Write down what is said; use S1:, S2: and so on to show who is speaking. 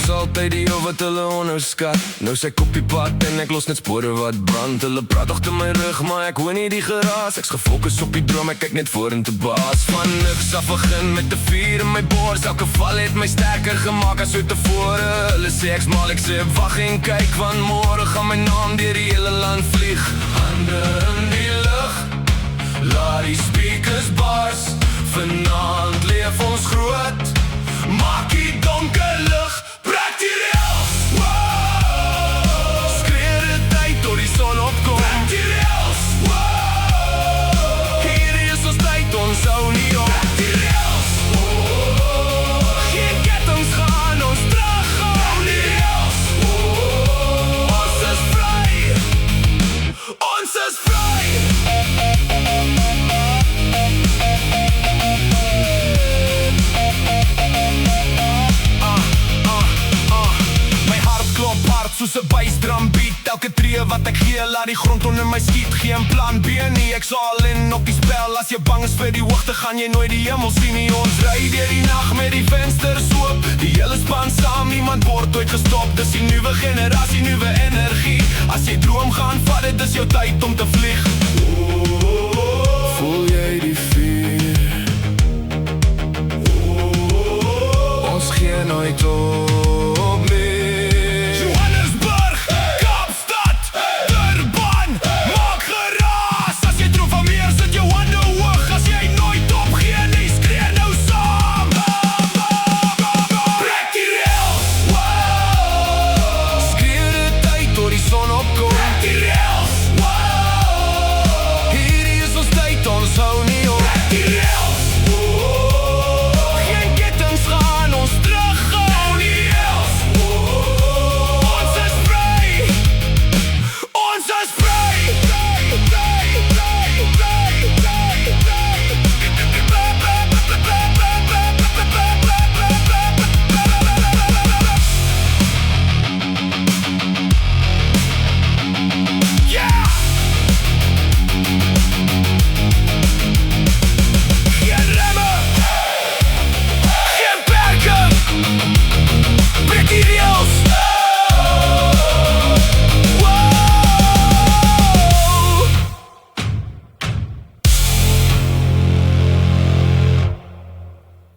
S1: altyd die ou wat hulle onderskat. Nou sy koppie pad en ek los net spore wat brand. Hulle praat achter my rug, maar ek hoor nie die geraas. Ek's gefokus op die droom, ek kyk net vorentoe baas. Van niks af begin met 'n vuur in my bors. Elke val het my sterker gemaak as ooit tevore. Hulle sê ek's mal, ek sê wag en kyk, want môre gaan my naam deur die hele land vlieg. Hande in die lug, laat die speakers bars. Vanaand leef ons groot, maak die donker lig, breek die rails. Skree die tyd tot die son opkom, breek die rails. Hier is ons tyd, ons hou nie op, breek die rails. Geen kettings gaan ons teruggaan, breek die rails. Ons is vry, ons is vry. Soos 'n bassdrum beat, elke tree wat ek gee, laat die grond onder my skiet. Geen plan B nie, ek's all in op die spel. As jy bang is vir die hoogte, gaan jy nooit die hemel sien nie. Ons ry deur die nag met die vensters oop, die hele span saam, niemand word ooit gestop. Dis die nuwe generasie, nuwe energie. As jy droom, gaan vat dit, dis jou tyd om te vlieg. Voel jy die vuur? Ons gee nooit op.